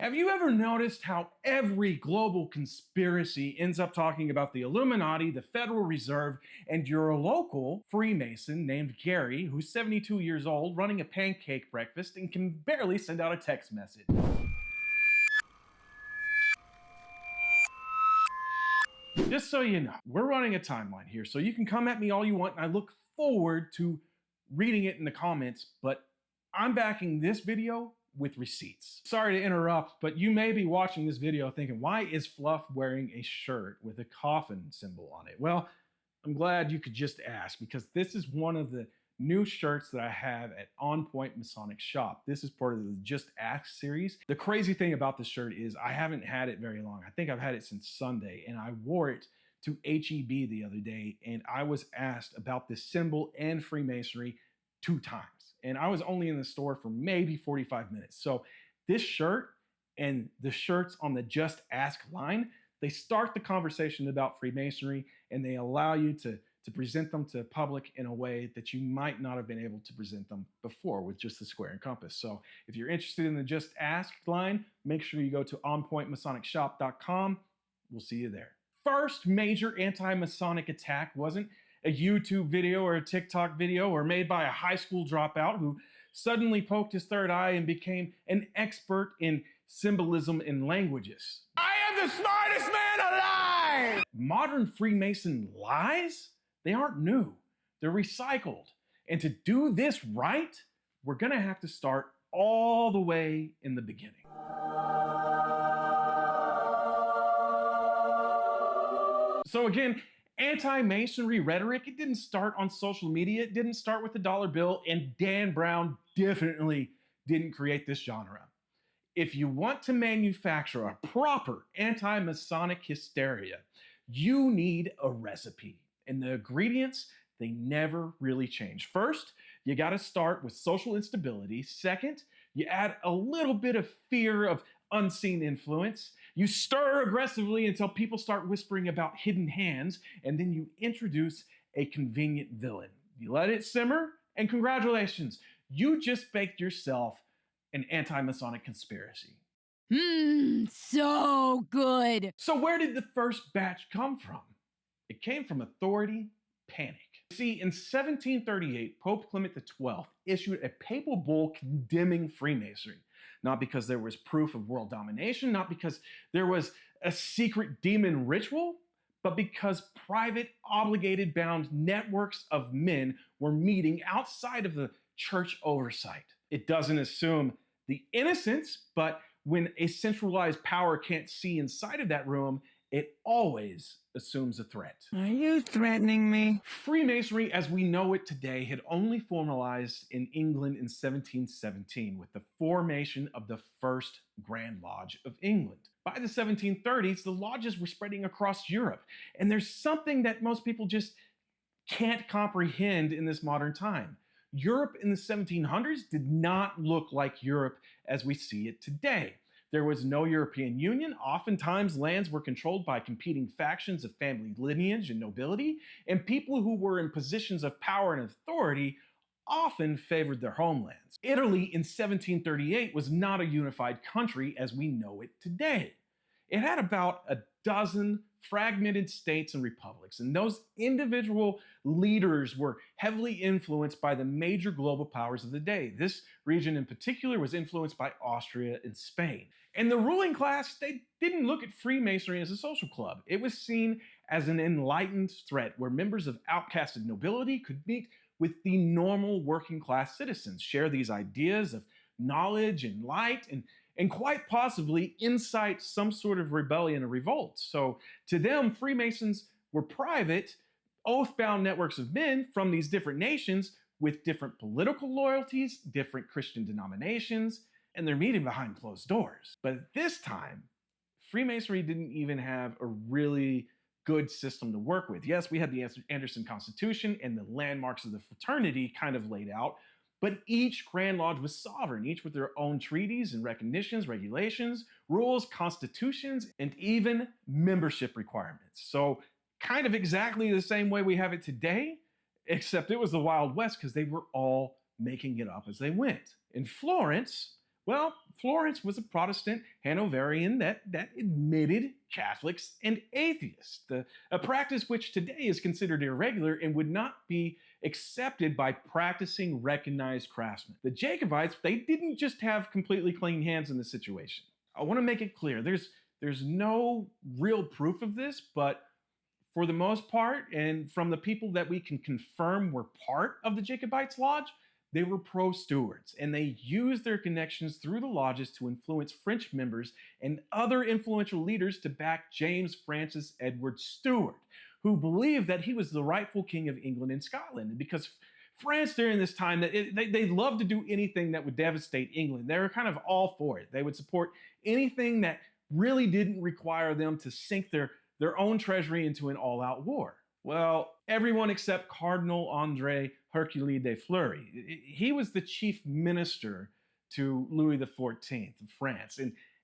Have you ever noticed how every global conspiracy ends up talking about the Illuminati, the Federal Reserve, and your local Freemason named Gary, who's 72 years old, running a pancake breakfast and can barely send out a text message? Just so you know, we're running a timeline here, so you can come at me all you want, and I look forward to reading it in the comments, but I'm backing this video with receipts. Sorry to interrupt, but you may be watching this video thinking, why is Fluff wearing a shirt with a coffin symbol on it? Well, I'm glad you could just ask, because this is one of the new shirts that I have at On Point Masonic Shop. This is part of the Just Ask series. The crazy thing about this shirt is I haven't had it very long. I think I've had it since Sunday, and I wore it to HEB the other day, and I was asked about this symbol and Freemasonry 2 times. And I was only in the store for maybe 45 minutes. So this shirt and the shirts on the Just Ask line, they start the conversation about Freemasonry, and they allow you to present them to the public in a way that you might not have been able to present them before with just the square and compass. So if you're interested in the Just Ask line, make sure you go to onpointmasonicshop.com. We'll see you there. First major anti-Masonic attack wasn't a YouTube video or a TikTok video or made by a high school dropout who suddenly poked his third eye and became an expert in symbolism and languages. I am the smartest man alive! Modern Freemason lies? They aren't new. They're recycled. And to do this right, we're gonna have to start all the way in the beginning. So again, anti-Masonry rhetoric, it didn't start on social media, it didn't start with the dollar bill, and Dan Brown definitely didn't create this genre. If you want to manufacture a proper anti-Masonic hysteria, you need a recipe. And the ingredients, they never really change. First, you gotta start with social instability. Second, you add a little bit of fear of unseen influence. You stir aggressively until people start whispering about hidden hands, and then you introduce a convenient villain. You let it simmer, and congratulations, you just baked yourself an anti-Masonic conspiracy. So good. So where did the first batch come from? It came from authority panic. See, in 1738, Pope Clement XII issued a papal bull condemning Freemasonry. Not because there was proof of world domination, not because there was a secret demon ritual, but because private, obligated, bound networks of men were meeting outside of the church oversight. It doesn't assume the innocence, but when a centralized power can't see inside of that room, it always assumes a threat. Are you threatening me? Freemasonry, as we know it today, had only formalized in England in 1717 with the formation of the First Grand Lodge of England. By the 1730s, the lodges were spreading across Europe, and there's something that most people just can't comprehend in this modern time. Europe in the 1700s did not look like Europe as we see it today. There was no European Union. Oftentimes, lands were controlled by competing factions of family lineage and nobility, and people who were in positions of power and authority often favored their homelands. Italy in 1738 was not a unified country as we know it today. It had about a dozen fragmented states and republics, and those individual leaders were heavily influenced by the major global powers of the day. This region in particular was influenced by Austria and Spain. And the ruling class, they didn't look at Freemasonry as a social club. It was seen as an enlightened threat where members of outcasted nobility could meet with the normal working class citizens, share these ideas of knowledge and light, and quite possibly incite some sort of rebellion or revolt. So to them, Freemasons were private, oath-bound networks of men from these different nations with different political loyalties, different Christian denominations, and they're meeting behind closed doors. But at this time, Freemasonry didn't even have a really good system to work with. Yes, we had the Anderson Constitution and the landmarks of the fraternity kind of laid out, but each Grand Lodge was sovereign, each with their own treaties and recognitions, regulations, rules, constitutions, and even membership requirements. So kind of exactly the same way we have it today, except it was the Wild West because they were all making it up as they went. In Florence, Well, Florence was a Protestant Hanoverian that admitted Catholics and atheists, a practice which today is considered irregular and would not be accepted by practicing recognized craftsmen. The Jacobites, they didn't just have completely clean hands in the situation. I want to make it clear, there's no real proof of this, but for the most part, and from the people that we can confirm were part of the Jacobites Lodge, they were pro-Stewards, and they used their connections through the lodges to influence French members and other influential leaders to back James Francis Edward Stuart, who believed that he was the rightful king of England and Scotland. And because France during this time, they loved to do anything that would devastate England. They were kind of all for it. They would support anything that really didn't require them to sink their own treasury into an all-out war. Well, everyone except Cardinal André Hercule de Fleury. He was the chief minister to Louis XIV of France.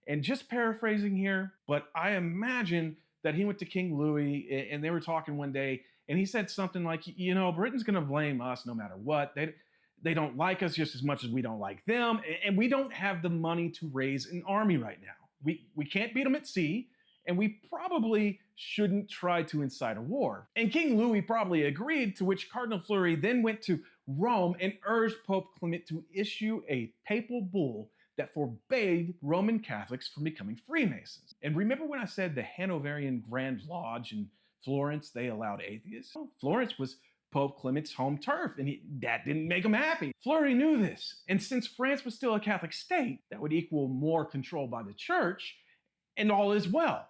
And just paraphrasing here, but I imagine that he went to King Louis and they were talking one day and he said something like, you know, Britain's going to blame us no matter what. They don't like us just as much as we don't like them. And we don't have the money to raise an army right now. We can't beat them at sea. And we probably shouldn't try to incite a war. And King Louis probably agreed, to which Cardinal Fleury then went to Rome and urged Pope Clement to issue a papal bull that forbade Roman Catholics from becoming Freemasons. And remember when I said the Hanoverian Grand Lodge in Florence, they allowed atheists? Well, Florence was Pope Clement's home turf, and that didn't make him happy. Fleury knew this, and since France was still a Catholic state, that would equal more control by the church, and all is well.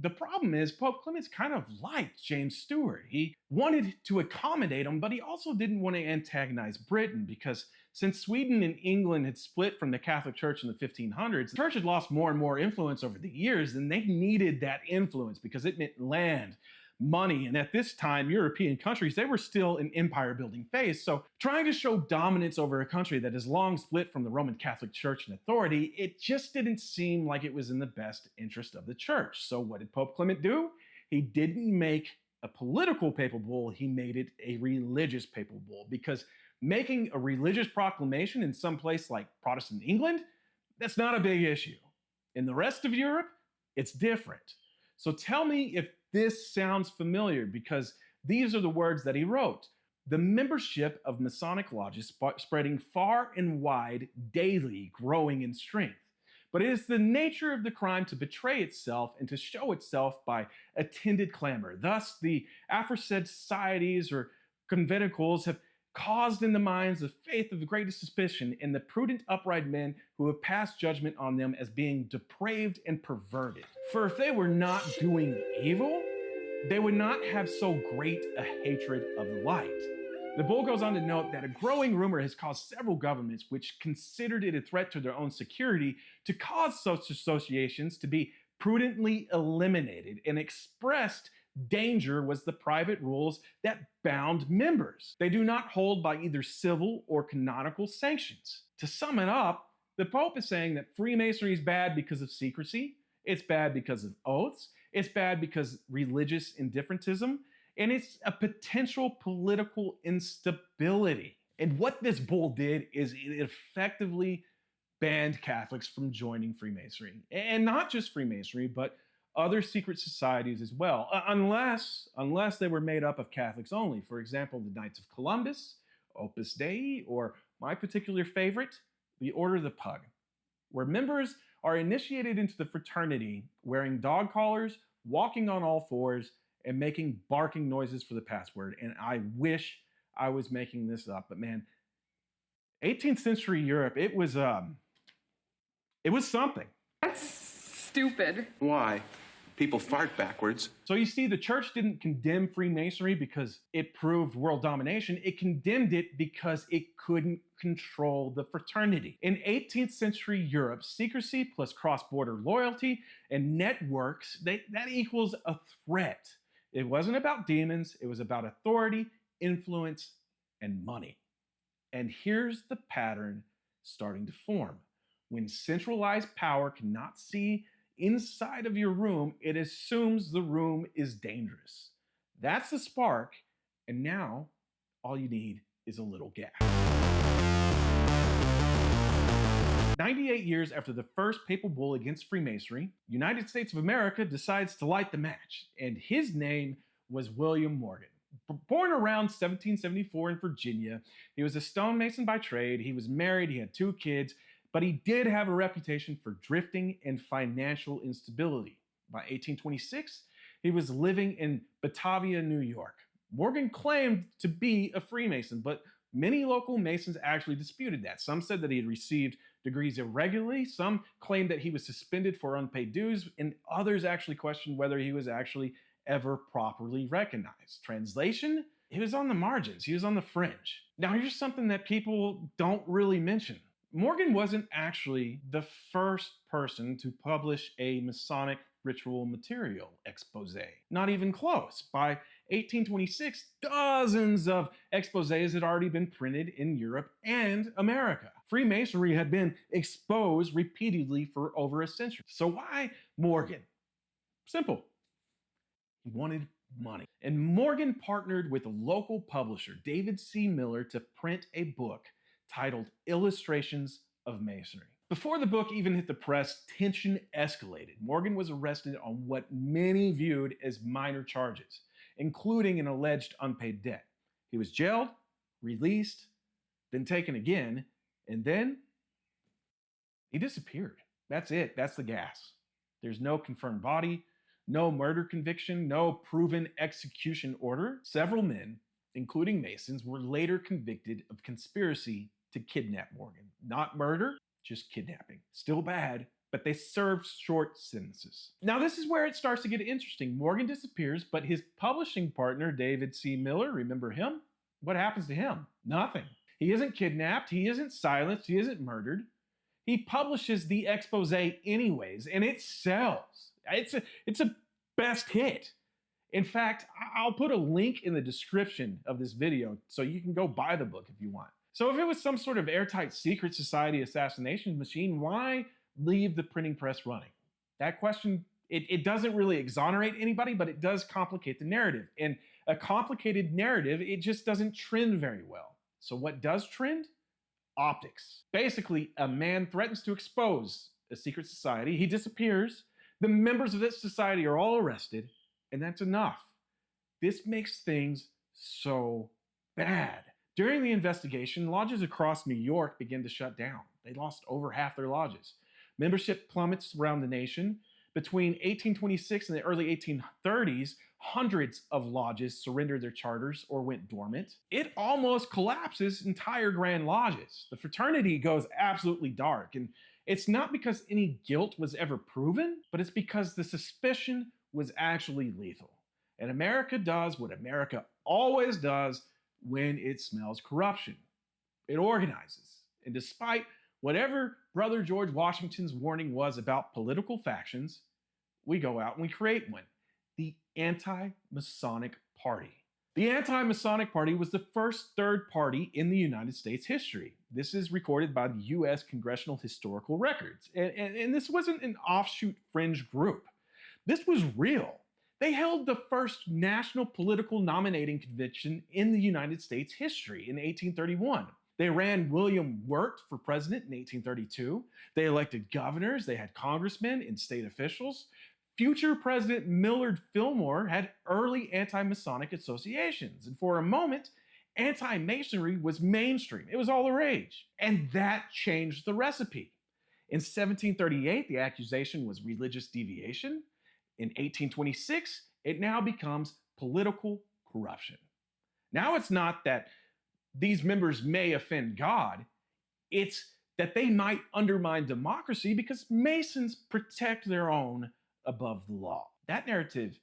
The problem is Pope Clement kind of liked James Stuart. He wanted to accommodate him, but he also didn't want to antagonize Britain because since Sweden and England had split from the Catholic Church in the 1500s, the church had lost more and more influence over the years, and they needed that influence because it meant land, money, and at this time, European countries, they were still in empire-building phase, so trying to show dominance over a country that is long split from the Roman Catholic Church and authority, it just didn't seem like it was in the best interest of the church. So what did Pope Clement do? He didn't make a political papal bull, he made it a religious papal bull, because making a religious proclamation in some place like Protestant England, that's not a big issue. In the rest of Europe, it's different. So tell me if this sounds familiar, because these are the words that he wrote. The membership of Masonic lodges spreading far and wide, daily growing in strength. But it is the nature of the crime to betray itself and to show itself by attended clamor. Thus, the aforesaid societies or conventicles have caused in the minds of faith of the greatest suspicion in the prudent upright men who have passed judgment on them as being depraved and perverted. For if they were not doing evil, they would not have so great a hatred of the light. The bull goes on to note that a growing rumor has caused several governments which considered it a threat to their own security to cause such associations to be prudently eliminated, and expressed danger was the private rules that bound members. They do not hold by either civil or canonical sanctions. To sum it up, the Pope is saying that Freemasonry is bad because of secrecy, it's bad because of oaths, it's bad because religious indifferentism, and it's a potential political instability. And what this bull did is it effectively banned Catholics from joining Freemasonry. And not just Freemasonry, but other secret societies as well, unless they were made up of Catholics only. For example, the Knights of Columbus, Opus Dei, or my particular favorite, the Order of the Pug, where members are initiated into the fraternity wearing dog collars, walking on all fours, and making barking noises for the password. And I wish I was making this up, but man, 18th century Europe, it was something. That's stupid. Why? People fart backwards. So you see, the church didn't condemn Freemasonry because it proved world domination. It condemned it because it couldn't control the fraternity. In 18th century Europe, secrecy plus cross-border loyalty and networks, that equals a threat. It wasn't about demons. It was about authority, influence, and money. And here's the pattern starting to form. When centralized power cannot see inside of your room, it assumes the room is dangerous. That's the spark, and now all you need is a little gas. 98 years after the first papal bull against Freemasonry, United States of America decides to light the match, and his name was William Morgan. Born around 1774 in Virginia, he was a stonemason by trade. He was married, he had 2 kids, but he did have a reputation for drifting and financial instability. By 1826, he was living in Batavia, New York. Morgan claimed to be a Freemason, but many local Masons actually disputed that. Some said that he had received degrees irregularly, some claimed that he was suspended for unpaid dues, and others actually questioned whether he was actually ever properly recognized. Translation? He was on the margins, he was on the fringe. Now here's something that people don't really mention. Morgan wasn't actually the first person to publish a Masonic ritual material expose. Not even close. By 1826, dozens of exposés had already been printed in Europe and America. Freemasonry had been exposed repeatedly for over a century. So why Morgan? Simple. He wanted money. And Morgan partnered with a local publisher, David C. Miller, to print a book titled Illustrations of Masonry. Before the book even hit the press, tension escalated. Morgan was arrested on what many viewed as minor charges, including an alleged unpaid debt. He was jailed, released, then taken again, and then he disappeared. That's it. That's the gas. There's no confirmed body, no murder conviction, no proven execution order. Several men, including Masons, were later convicted of conspiracy to kidnap Morgan. Not murder, just kidnapping. Still bad, but they served short sentences. Now this is where it starts to get interesting. Morgan disappears, but his publishing partner, David C. Miller, remember him? What happens to him? Nothing. He isn't kidnapped, he isn't silenced, he isn't murdered. He publishes the expose anyways, and it sells. It's a best hit. In fact, I'll put a link in the description of this video so you can go buy the book if you want. So if it was some sort of airtight secret society assassination machine, why leave the printing press running? That question, it doesn't really exonerate anybody, but it does complicate the narrative. And a complicated narrative, it just doesn't trend very well. So what does trend? Optics. Basically, a man threatens to expose a secret society. He disappears. The members of this society are all arrested, and that's enough. This makes things so bad. During the investigation, lodges across New York began to shut down. They lost over half their lodges. Membership plummets around the nation. Between 1826 and the early 1830s, hundreds of lodges surrendered their charters or went dormant. It almost collapses entire Grand Lodges. The fraternity goes absolutely dark, and it's not because any guilt was ever proven, but it's because the suspicion was actually lethal. And America does what America always does when it smells corruption. It organizes. And despite whatever Brother George Washington's warning was about political factions, we go out and we create one. The Anti-Masonic Party. The Anti-Masonic Party was the first third party in the United States history. This is recorded by the U.S. Congressional Historical Records. And this wasn't an offshoot fringe group. This was real. They held the first national political nominating convention in the United States history in 1831. They ran William Wirt for president in 1832. They elected governors, they had congressmen and state officials. Future President Millard Fillmore had early anti-Masonic associations. And for a moment, anti-Masonry was mainstream. It was all the rage. And that changed the recipe. In 1738, the accusation was religious deviation. In 1826, it now becomes political corruption. Now it's not that these members may offend God, it's that they might undermine democracy because Masons protect their own above the law. That narrative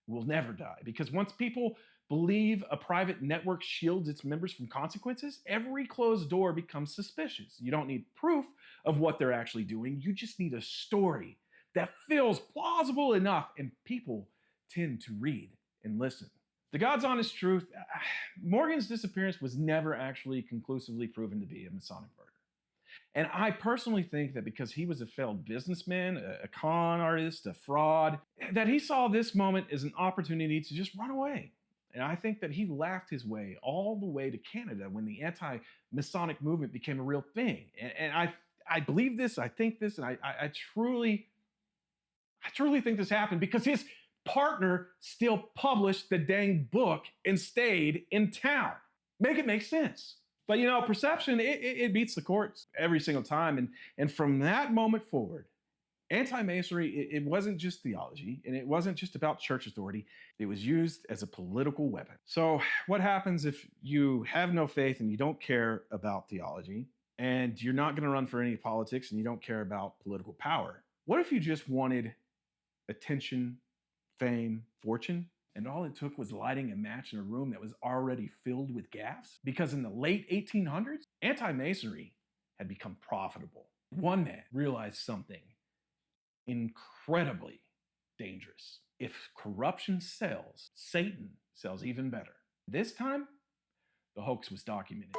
will never die because once people believe a private network shields its members from consequences, every closed door becomes suspicious. You don't need proof of what they're actually doing, you just need a story that feels plausible enough, and people tend to read and listen. The God's honest truth, Morgan's disappearance was never actually conclusively proven to be a Masonic murder. And I personally think that because he was a failed businessman, a con artist, a fraud, that he saw this moment as an opportunity to just run away. And I think that he laughed his way all the way to Canada when the anti-Masonic movement became a real thing. And I believe this, I think this, and I truly think this happened because his partner still published the dang book and stayed in town. Make it make sense. But you know, perception, it beats the courts every single time. And from that moment forward, anti-Masonry, it wasn't just theology, and it wasn't just about church authority. It was used as a political weapon. So what happens if you have no faith and you don't care about theology, and you're not going to run for any politics and you don't care about political power? What if you just wanted attention, fame, fortune, and all it took was lighting a match in a room that was already filled with gas? Because in the late 1800s, anti-Masonry had become profitable. One man realized something incredibly dangerous. If corruption sells, Satan sells even better. This time, the hoax was documented.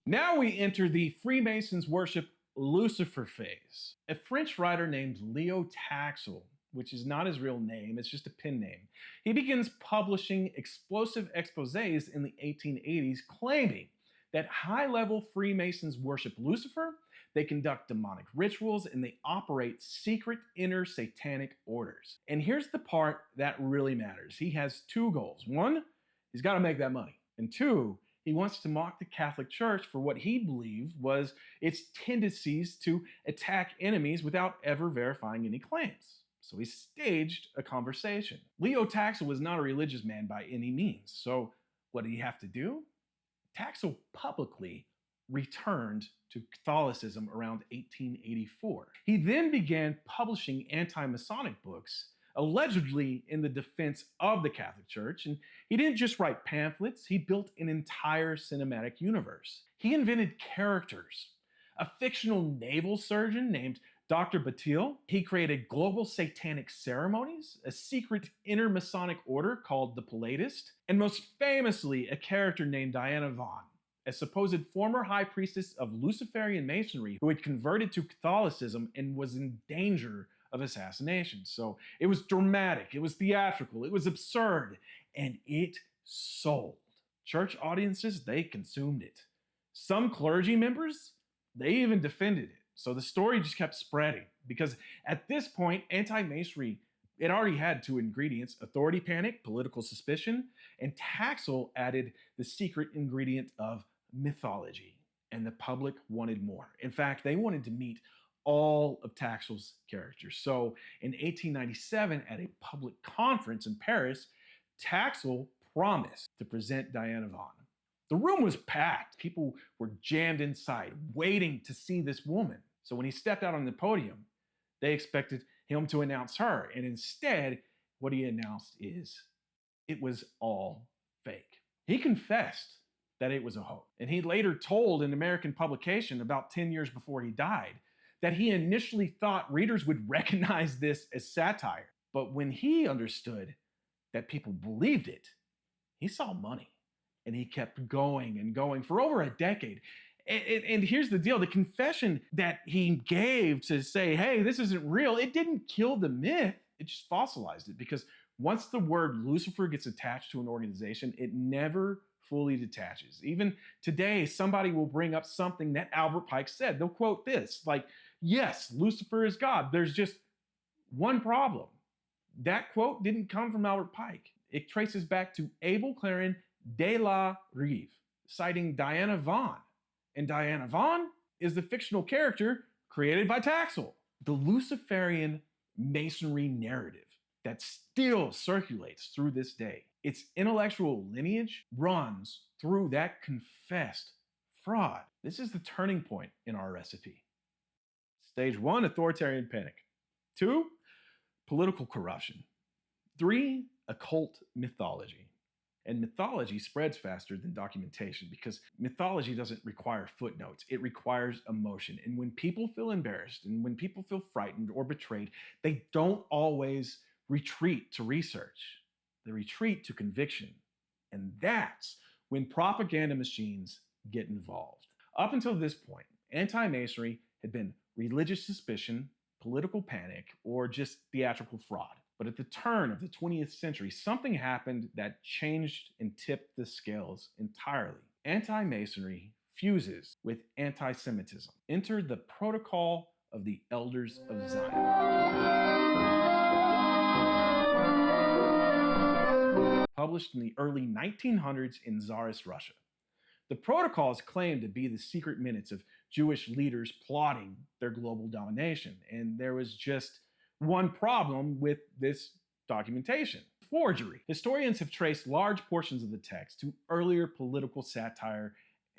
Now we enter the Freemasons worship Lucifer phase. A French writer named Leo Taxil, which is not his real name, it's just a pen name, he begins publishing explosive exposés in the 1880s claiming that high-level Freemasons worship Lucifer, they conduct demonic rituals, and they operate secret inner satanic orders. And here's the part that really matters. He has two goals. One, he's got to make that money. And two, he wants to mock the Catholic Church for what he believed was its tendencies to attack enemies without ever verifying any claims. So he staged a conversation. Leo Taxil was not a religious man by any means. So what did he have to do? Taxil publicly returned to Catholicism around 1884. He then began publishing anti-Masonic books, allegedly in the defense of the Catholic Church. And he didn't just write pamphlets, he built an entire cinematic universe. He invented characters. A fictional naval surgeon named Dr. Batil. He created global satanic ceremonies, a secret inner Masonic order called the Pilatist, and most famously, a character named Diana Vaughan, a supposed former high priestess of Luciferian Masonry who had converted to Catholicism and was in danger of assassination. So it was dramatic, it was theatrical, it was absurd, and it sold. Church audiences, they consumed it. Some clergy members, they even defended it. So the story just kept spreading because at this point, anti-Masonry, it already had two ingredients: authority panic, political suspicion, and Taxil added the secret ingredient of mythology, and the public wanted more. In fact, they wanted to meet all of Taxil's characters. So in 1897, at a public conference in Paris, Taxil promised to present Diana Vaughan. The room was packed. People were jammed inside, waiting to see this woman. So when he stepped out on the podium, they expected him to announce her. And instead, what he announced is, it was all fake. He confessed that it was a hoax. And he later told an American publication about 10 years before he died that he initially thought readers would recognize this as satire. But when he understood that people believed it, he saw money. And he kept going and going for over a decade. And here's the deal. The confession that he gave to say, hey, this isn't real, it didn't kill the myth. It just fossilized it. Because once the word Lucifer gets attached to an organization, it never fully detaches. Even today, somebody will bring up something that Albert Pike said. They'll quote this, like, yes, Lucifer is God. There's just one problem. That quote didn't come from Albert Pike. It traces back to Abel Clarin de la Rive, citing Diana Vaughan. And Diana Vaughan is the fictional character created by Taxil. The Luciferian Masonry narrative that still circulates through this day. Its intellectual lineage runs through that confessed fraud. This is the turning point in our recipe. Stage 1, authoritarian panic. 2, political corruption. 3, occult mythology. And mythology spreads faster than documentation because mythology doesn't require footnotes. It requires emotion. And when people feel embarrassed and when people feel frightened or betrayed, they don't always retreat to research. They retreat to conviction. And that's when propaganda machines get involved. Up until this point, anti-Masonry had been religious suspicion, political panic, or just theatrical fraud. But at the turn of the 20th century, something happened that changed and tipped the scales entirely. Anti-Masonry fuses with anti-Semitism. Enter the Protocol of the Elders of Zion, published in the early 1900s in Tsarist Russia. The protocols claimed to be the secret minutes of Jewish leaders plotting their global domination, and there was just one problem with this documentation: forgery. Historians have traced large portions of the text to earlier political satire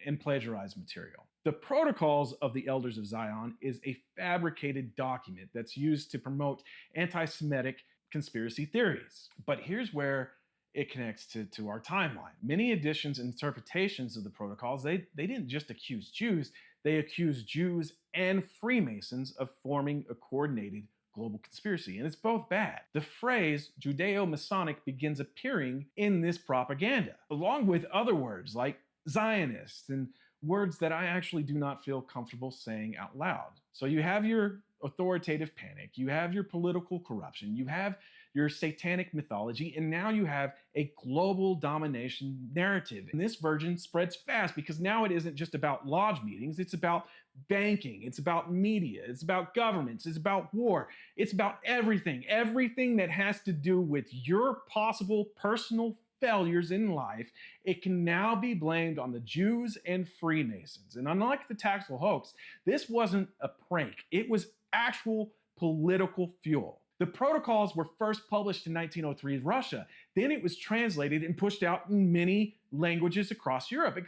and plagiarized material. The Protocols of the Elders of Zion is a fabricated document that's used to promote anti-Semitic conspiracy theories. But here's where it connects to our timeline. Many editions and interpretations of the Protocols, they didn't just accuse Jews, they accused Jews and Freemasons of forming a coordinated global conspiracy, and it's both bad. The phrase Judeo-Masonic begins appearing in this propaganda, along with other words like Zionist and words that I actually do not feel comfortable saying out loud. So you have your authoritative panic, you have your political corruption, you have your satanic mythology, and now you have a global domination narrative. And this version spreads fast because now it isn't just about lodge meetings, it's about banking, it's about media, it's about governments, it's about war, it's about everything that has to do with your possible personal failures in life. It can now be blamed on the Jews and Freemasons. And unlike the Taxil Hoax, this wasn't a prank, it was actual political fuel. The protocols were first published in 1903 in Russia. Then it was translated and pushed out in many languages across Europe.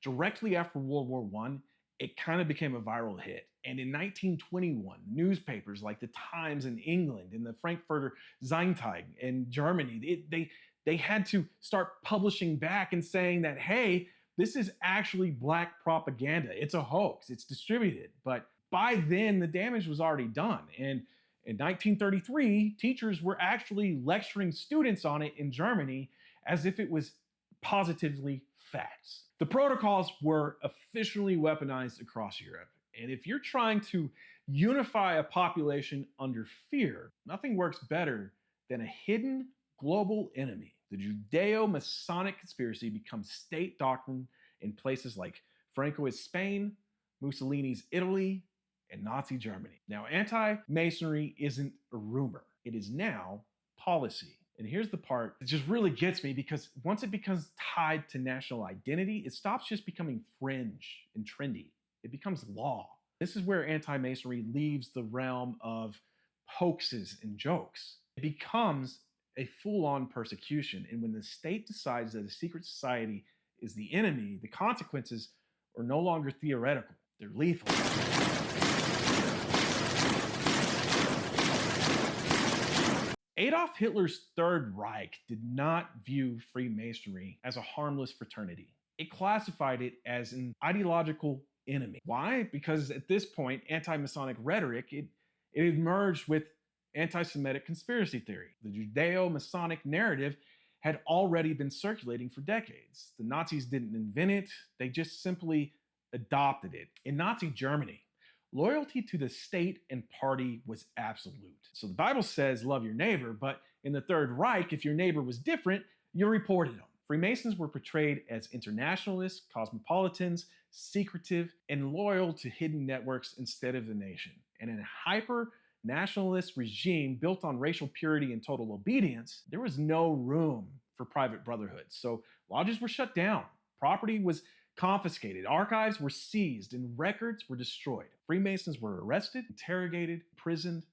Directly after World War I, it kind of became a viral hit. And in 1921, newspapers like the Times in England and the Frankfurter Zeitung in Germany, they had to start publishing back and saying that, hey, this is actually black propaganda. It's a hoax. It's distributed. But by then, the damage was already done. And in 1933, teachers were actually lecturing students on it in Germany as if it was positively facts. The protocols were officially weaponized across Europe. And if you're trying to unify a population under fear, nothing works better than a hidden global enemy. The Judeo-Masonic conspiracy becomes state doctrine in places like Francoist Spain, Mussolini's Italy, and Nazi Germany. Now, anti-Masonry isn't a rumor. It is now policy. And here's the part that just really gets me, because once it becomes tied to national identity, it stops just becoming fringe and trendy. It becomes law. This is where anti-Masonry leaves the realm of hoaxes and jokes. It becomes a full-on persecution. And when the state decides that a secret society is the enemy, the consequences are no longer theoretical. They're lethal. Adolf Hitler's Third Reich did not view Freemasonry as a harmless fraternity. It classified it as an ideological enemy. Why? Because at this point, anti-Masonic rhetoric, it emerged with anti-Semitic conspiracy theory. The Judeo-Masonic narrative had already been circulating for decades. The Nazis didn't invent it, they just simply adopted it. In Nazi Germany, loyalty to the state and party was absolute. So the Bible says, love your neighbor, but in the Third Reich, if your neighbor was different, you reported them. Freemasons were portrayed as internationalists, cosmopolitans, secretive, and loyal to hidden networks instead of the nation. And in a hyper-nationalist regime built on racial purity and total obedience, there was no room for private brotherhoods. So lodges were shut down, property was confiscated, archives were seized, and records were destroyed. Freemasons were arrested, interrogated, imprisoned,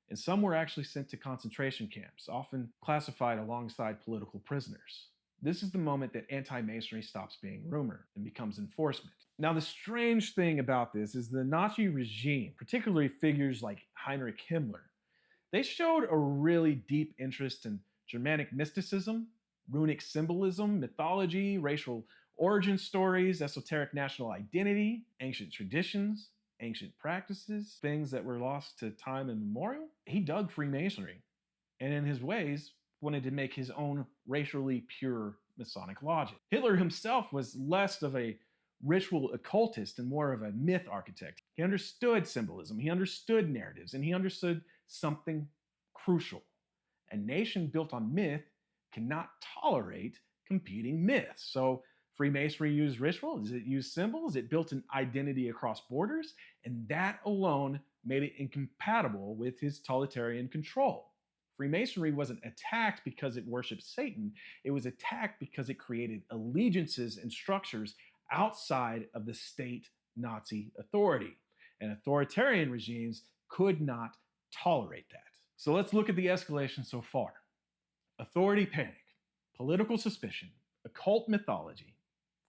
and some were actually sent to concentration camps, often classified alongside political prisoners. This is the moment that anti-Masonry stops being rumor and becomes enforcement. Now, the strange thing about this is the Nazi regime, particularly figures like Heinrich Himmler, they showed a really deep interest in Germanic mysticism, runic symbolism, mythology, racial origin stories, esoteric national identity, ancient traditions, ancient practices, things that were lost to time immemorial. He dug Freemasonry, and in his ways, wanted to make his own racially pure Masonic logic. Hitler himself was less of a ritual occultist and more of a myth architect. He understood symbolism, he understood narratives, and he understood something crucial. A nation built on myth cannot tolerate competing myths. So Freemasonry used rituals, it used symbols, it built an identity across borders, and that alone made it incompatible with his totalitarian control. Freemasonry wasn't attacked because it worshipped Satan, it was attacked because it created allegiances and structures outside of the state Nazi authority. And authoritarian regimes could not tolerate that. So let's look at the escalation so far. Authority panic, political suspicion, occult mythology,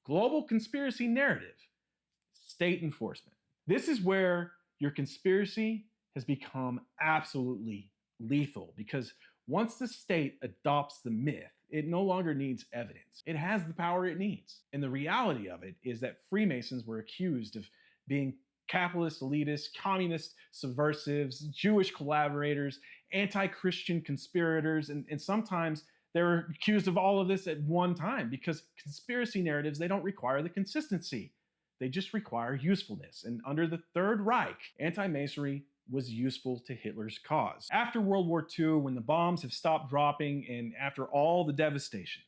global conspiracy narrative, state enforcement. This is where your conspiracy has become absolutely lethal because once the state adopts the myth, it no longer needs evidence. It has the power it needs. And the reality of it is that Freemasons were accused of being capitalist elitists, communist subversives, Jewish collaborators, anti-Christian conspirators, and sometimes they were accused of all of this at one time because conspiracy narratives, they don't require the consistency. They just require usefulness. And under the Third Reich, anti-Masonry was useful to Hitler's cause. After World War II, when the bombs have stopped dropping and after all the devastation,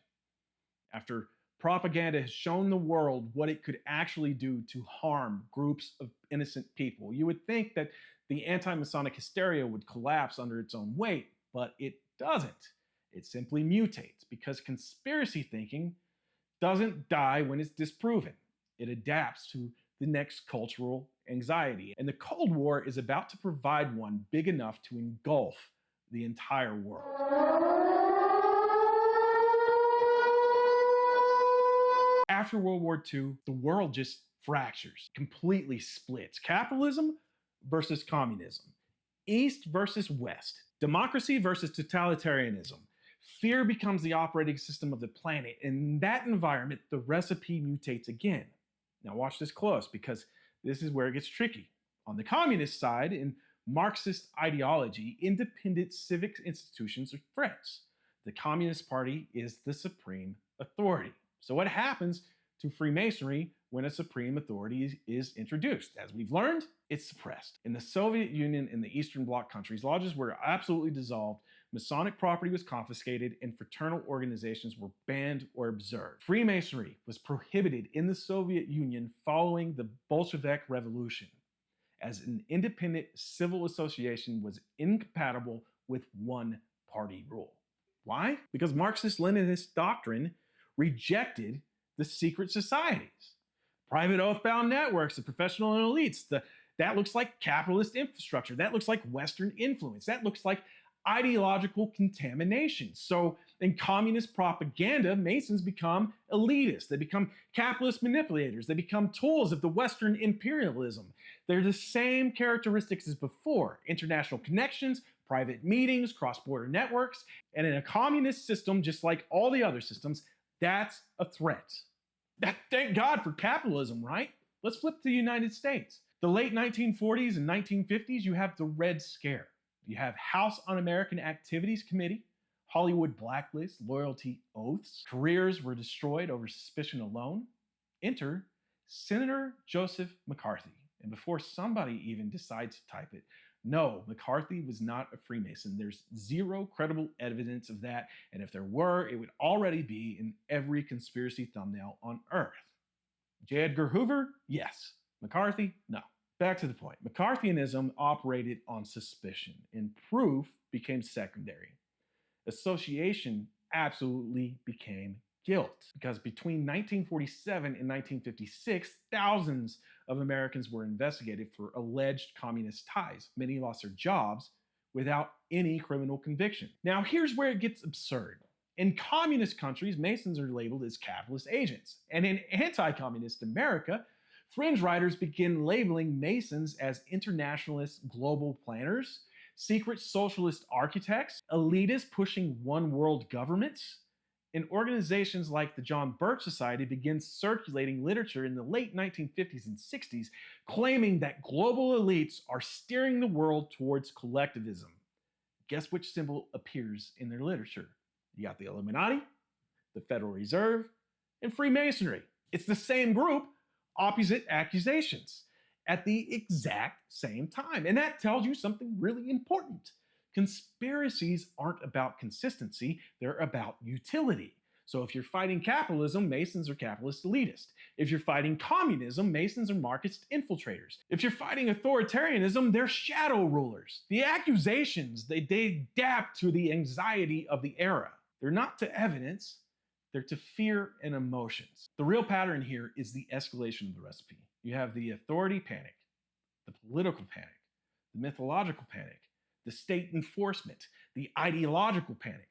after propaganda has shown the world what it could actually do to harm groups of innocent people, you would think that the anti-Masonic hysteria would collapse under its own weight, but it doesn't. It simply mutates because conspiracy thinking doesn't die when it's disproven. It adapts to the next cultural anxiety. And the Cold War is about to provide one big enough to engulf the entire world. After World War II, the world just fractures, completely splits. Capitalism versus communism, East versus West, democracy versus totalitarianism. Fear becomes the operating system of the planet. In that environment, the recipe mutates again. Now watch this close because this is where it gets tricky. On the communist side, in Marxist ideology, independent civic institutions are threats. The Communist Party is the supreme authority. So what happens to Freemasonry when a supreme authority is introduced? As we've learned, it's suppressed. In the Soviet Union and the Eastern Bloc countries, lodges were absolutely dissolved, Masonic property was confiscated, and fraternal organizations were banned or observed. Freemasonry was prohibited in the Soviet Union following the Bolshevik Revolution, as an independent civil association was incompatible with one-party rule. Why? Because Marxist-Leninist doctrine rejected the secret societies, private oath-bound networks, the professional and elites. That looks like capitalist infrastructure. That looks like Western influence. That looks like ideological contamination. So in communist propaganda, Masons become elitists. They become capitalist manipulators. They become tools of the Western imperialism. They're the same characteristics as before: international connections, private meetings, cross-border networks. And in a communist system, just like all the other systems, that's a threat. Thank God for capitalism, right? Let's flip to the United States. The late 1940s and 1950s, you have the Red Scare. You have House Un-American Activities Committee, Hollywood blacklist, loyalty oaths. Careers were destroyed over suspicion alone. Enter Senator Joseph McCarthy. And before somebody even decides to type it, no, McCarthy was not a Freemason. There's zero credible evidence of that. And if there were, it would already be in every conspiracy thumbnail on Earth. J. Edgar Hoover? Yes. McCarthy? No. Back to the point. McCarthyism operated on suspicion, and proof became secondary. Association absolutely became guilt, because between 1947 and 1956, thousands of Americans were investigated for alleged communist ties. Many lost their jobs without any criminal conviction. Now, here's where it gets absurd. In communist countries, Masons are labeled as capitalist agents. And in anti-communist America, fringe writers begin labeling Masons as internationalist global planners, secret socialist architects, elitists pushing one world governments. And organizations like the John Birch Society begin circulating literature in the late 1950s and 60s, claiming that global elites are steering the world towards collectivism. Guess which symbol appears in their literature? You got the Illuminati, the Federal Reserve, and Freemasonry. It's the same group, opposite accusations, at the exact same time. And that tells you something really important. Conspiracies aren't about consistency, they're about utility. So if you're fighting capitalism, Masons are capitalist elitists. If you're fighting communism, Masons are Marxist infiltrators. If you're fighting authoritarianism, they're shadow rulers. The accusations, they adapt to the anxiety of the era. They're not to evidence, they're to fear and emotions. The real pattern here is the escalation of the recipe. You have the authority panic, the political panic, the mythological panic, the state enforcement, the ideological panic.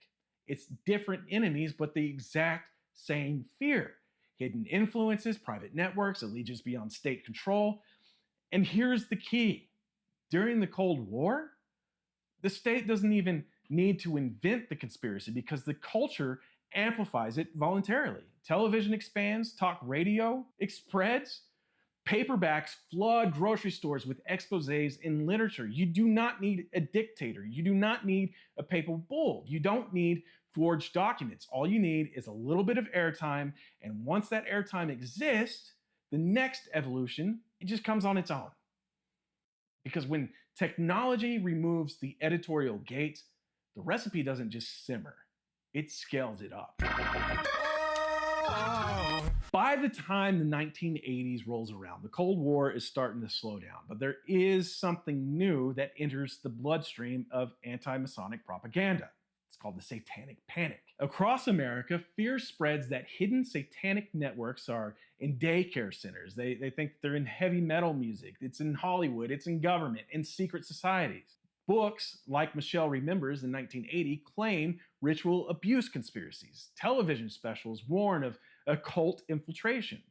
It's different enemies, but the exact same fear. Hidden influences, private networks, allegiance beyond state control. And here's the key. During the Cold War, the state doesn't even need to invent the conspiracy because the culture amplifies it voluntarily. Television expands, talk radio spreads, paperbacks flood grocery stores with exposés in literature. You do not need a dictator. You do not need a papal bull. You don't need forged documents. All you need is a little bit of airtime. And once that airtime exists, the next evolution, it just comes on its own. Because when technology removes the editorial gate, the recipe doesn't just simmer, it scales it up. By the time the 1980s rolls around, the Cold War is starting to slow down, but there is something new that enters the bloodstream of anti-Masonic propaganda. It's called the Satanic Panic. Across America, fear spreads that hidden satanic networks are in daycare centers. They think they're in heavy metal music. It's in Hollywood, it's in government, in secret societies. Books like Michelle Remembers in 1980 claim ritual abuse conspiracies. Television specials warn of occult infiltration.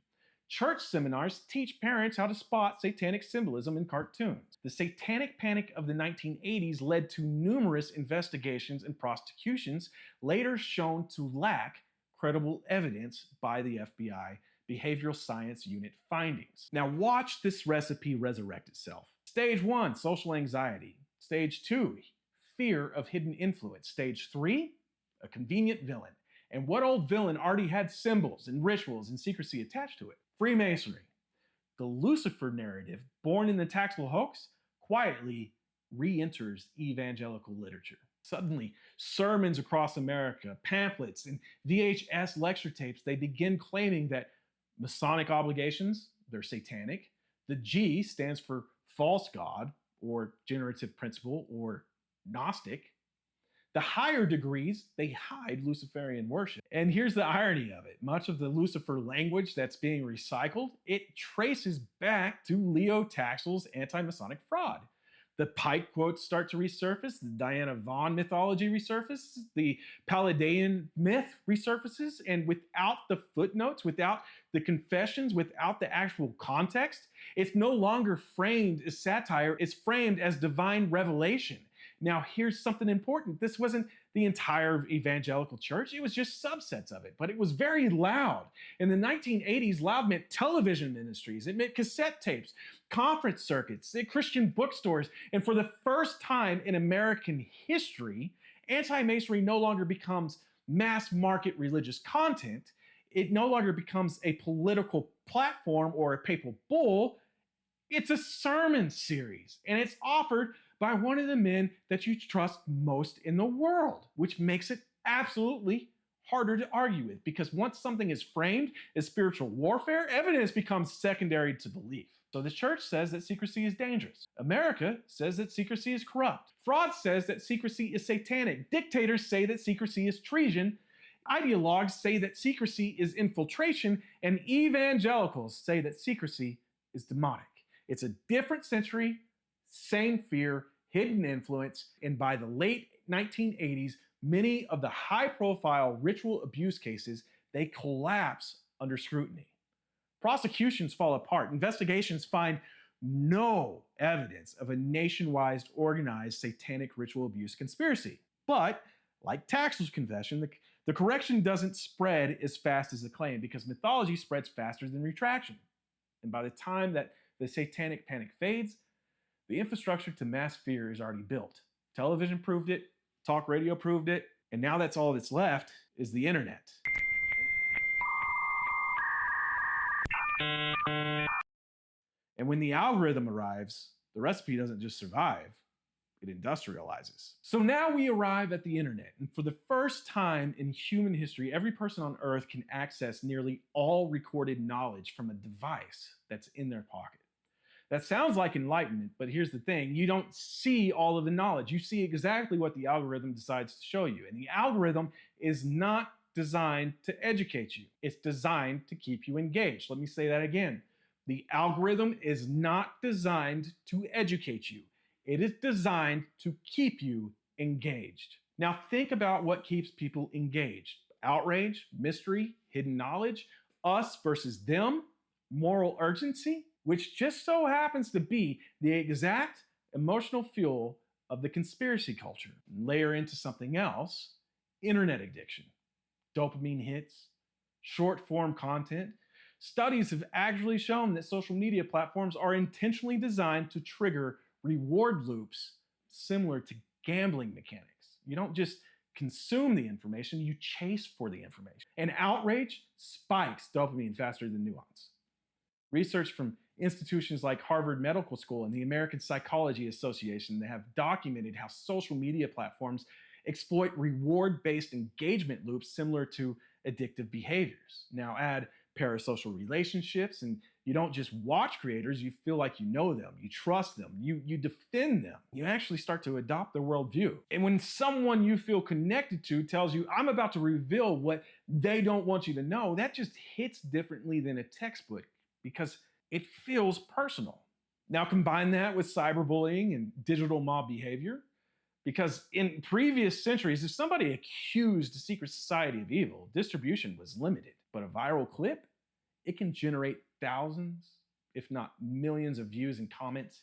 Church seminars teach parents how to spot satanic symbolism in cartoons. The Satanic Panic of the 1980s led to numerous investigations and prosecutions, later shown to lack credible evidence by the FBI Behavioral Science Unit findings. Now watch this recipe resurrect itself. Stage 1, social anxiety. Stage 2, fear of hidden influence. Stage 3, a convenient villain. And what old villain already had symbols and rituals and secrecy attached to it? Freemasonry. The Lucifer narrative, born in the Taxil Hoax, quietly re-enters evangelical literature. Suddenly, sermons across America, pamphlets, and VHS lecture tapes, they begin claiming that Masonic obligations, they're satanic. The G stands for false god, or generative principle, or Gnostic. The higher degrees, they hide Luciferian worship. And here's the irony of it. Much of the Lucifer language that's being recycled, it traces back to Leo Taxil's anti-Masonic fraud. The Pike quotes start to resurface, the Diana Vaughn mythology resurfaces, the Palladian myth resurfaces, and without the footnotes, without the confessions, without the actual context, it's no longer framed as satire, it's framed as divine revelation. Now, here's something important. This wasn't the entire evangelical church. It was just subsets of it, but it was very loud. In the 1980s, loud meant television ministries. It meant cassette tapes, conference circuits, Christian bookstores. And for the first time in American history, anti-Masonry no longer becomes mass market religious content. It no longer becomes a political platform or a papal bull. It's a sermon series, and it's offered by one of the men that you trust most in the world, which makes it absolutely harder to argue with, because once something is framed as spiritual warfare, evidence becomes secondary to belief. So the church says that secrecy is dangerous. America says that secrecy is corrupt. Fraud says that secrecy is satanic. Dictators say that secrecy is treason. Ideologues say that secrecy is infiltration, and evangelicals say that secrecy is demonic. It's a different century, same fear, hidden influence, and by the late 1980s, many of the high-profile ritual abuse cases, they collapse under scrutiny. Prosecutions fall apart. Investigations find no evidence of a nationwide organized satanic ritual abuse conspiracy. But, like Taxil's confession, the correction doesn't spread as fast as the claim, because mythology spreads faster than retraction. And by the time that the Satanic Panic fades, the infrastructure to mass fear is already built. Television proved it, talk radio proved it, and now that's all that's left is the internet. And when the algorithm arrives, the recipe doesn't just survive, it industrializes. So now we arrive at the internet, and for the first time in human history, every person on Earth can access nearly all recorded knowledge from a device that's in their pocket. That sounds like enlightenment, but here's the thing. You don't see all of the knowledge. You see exactly what the algorithm decides to show you. And the algorithm is not designed to educate you. It's designed to keep you engaged. Let me say that again. The algorithm is not designed to educate you. It is designed to keep you engaged. Now think about what keeps people engaged. Outrage, mystery, hidden knowledge, us versus them, moral urgency, which just so happens to be the exact emotional fuel of the conspiracy culture. Layer into something else, internet addiction, dopamine hits, short form content. Studies have actually shown that social media platforms are intentionally designed to trigger reward loops similar to gambling mechanics. You don't just consume the information, you chase for the information. And outrage spikes dopamine faster than nuance. Research from institutions like Harvard Medical School and the American Psychology Association that have documented how social media platforms exploit reward-based engagement loops similar to addictive behaviors. Now add parasocial relationships, and you don't just watch creators, you feel like you know them, you trust them, you defend them. You actually start to adopt their worldview. And when someone you feel connected to tells you, I'm about to reveal what they don't want you to know, that just hits differently than a textbook because it feels personal. Now combine that with cyberbullying and digital mob behavior, because in previous centuries, if somebody accused a secret society of evil, distribution was limited. But a viral clip, it can generate thousands, if not millions of views and comments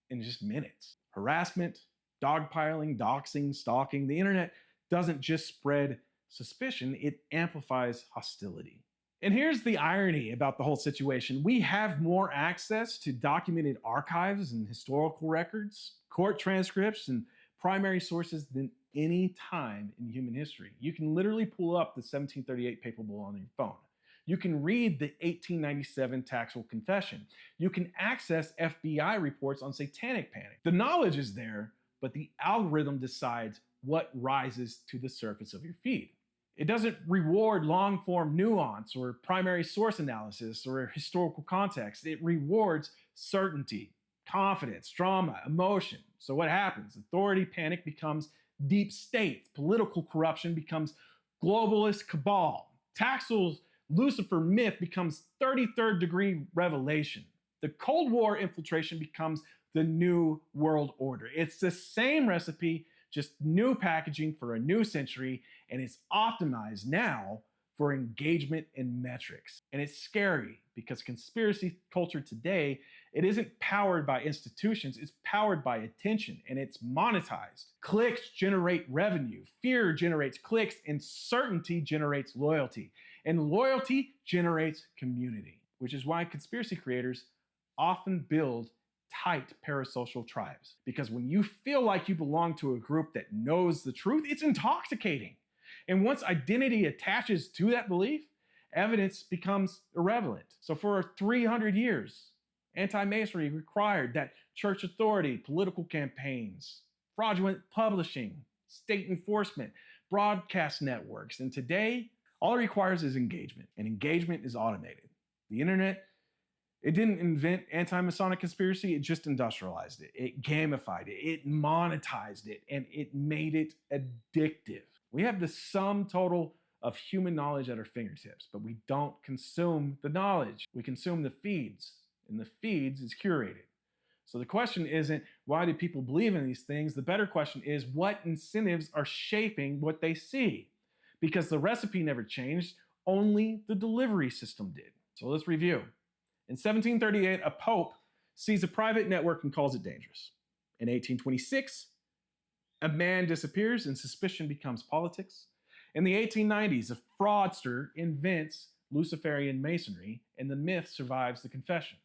in just minutes. Harassment, dogpiling, doxing, stalking, the internet doesn't just spread suspicion, it amplifies hostility. And here's the irony about the whole situation. We have more access to documented archives and historical records, court transcripts, and primary sources than any time in human history. You can literally pull up the 1738 papal bull on your phone. You can read the 1897 Taxil Confession. You can access FBI reports on Satanic Panic. The knowledge is there, but the algorithm decides what rises to the surface of your feed. It doesn't reward long-form nuance or primary source analysis or historical context. It rewards certainty, confidence, drama, emotion. So what happens? Authority panic becomes deep state. Political corruption becomes globalist cabal. Taxil's Lucifer myth becomes 33rd degree revelation. The Cold War infiltration becomes the new world order. It's the same recipe, just new packaging for a new century, and it's optimized now for engagement and metrics. And it's scary because conspiracy culture today, it isn't powered by institutions, it's powered by attention, and it's monetized. Clicks generate revenue, fear generates clicks, and certainty generates loyalty. And loyalty generates community, which is why conspiracy creators often build tight parasocial tribes. Because when you feel like you belong to a group that knows the truth, it's intoxicating. And once identity attaches to that belief, evidence becomes irrelevant. So for 300 years, anti-Masonry required that church authority, political campaigns, fraudulent publishing, state enforcement, broadcast networks. And today, all it requires is engagement, and engagement is automated. The internet, it didn't invent anti-Masonic conspiracy, it just industrialized it. It gamified it, it monetized it, and it made it addictive. We have the sum total of human knowledge at our fingertips, but we don't consume the knowledge. We consume the feeds, and the feeds is curated. So the question isn't, why do people believe in these things? The better question is, what incentives are shaping what they see? Because the recipe never changed, only the delivery system did. So let's review. In 1738, a pope sees a private network and calls it dangerous. In 1826, a man disappears and suspicion becomes politics. In the 1890s, a fraudster invents Luciferian Masonry and the myth survives the confession.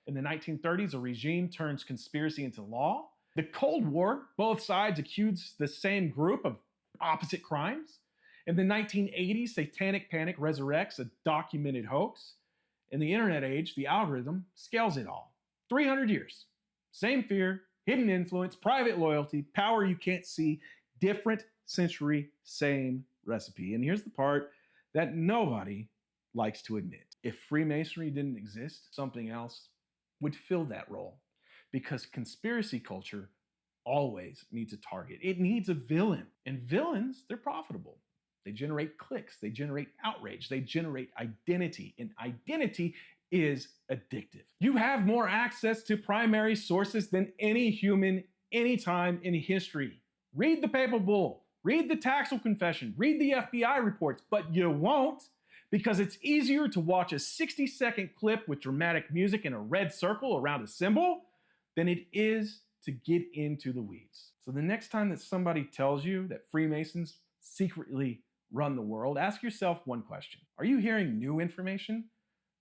In the 1930s, a regime turns conspiracy into law. The Cold War, both sides accuse the same group of opposite crimes. In the 1980s, Satanic Panic resurrects a documented hoax. In the internet age, the algorithm scales it all. 300 years. Same fear, hidden influence, private loyalty, power you can't see, different century, same recipe. And here's the part that nobody likes to admit. If Freemasonry didn't exist, something else would fill that role, because conspiracy culture always needs a target. It needs a villain. And villains, they're profitable. They generate clicks, they generate outrage, they generate identity, and identity is addictive. You have more access to primary sources than any human, anytime in history. Read the Papal Bull, read the Taxil Confession, read the FBI reports, but you won't, because it's easier to watch a 60-second clip with dramatic music and a red circle around a symbol than it is to get into the weeds. So the next time that somebody tells you that Freemasons secretly run the world, ask yourself one question. Are you hearing new information?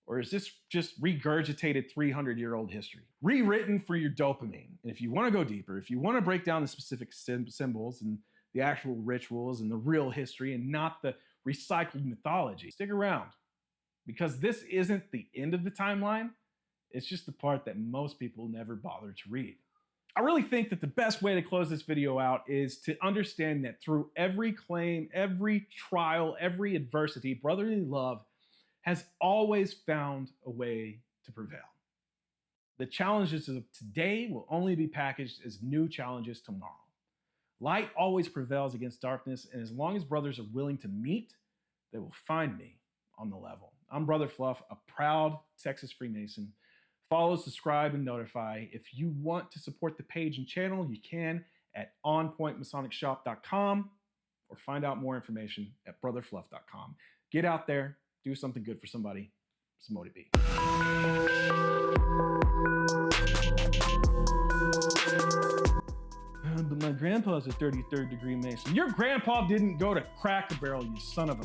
Or is this just regurgitated 300-year-old history, rewritten for your dopamine? And if you want to go deeper, if you want to break down the specific symbols and the actual rituals and the real history and not the recycled mythology, stick around, because this isn't the end of the timeline. It's just the part that most people never bother to read. I really think that the best way to close this video out is to understand that through every claim, every trial, every adversity, brotherly love has always found a way to prevail. The challenges of today will only be packaged as new challenges tomorrow. Light always prevails against darkness, and as long as brothers are willing to meet, they will find me on the level. I'm Brother Fluff, a proud Texas Freemason. Follow, subscribe, and notify. If you want to support the page and channel, you can at onpointmasonicshop.com or find out more information at brotherfluff.com. Get out there, do something good for somebody. Samote be. But my grandpa's a 33rd degree Mason. Your grandpa didn't go to Cracker Barrel, you son of a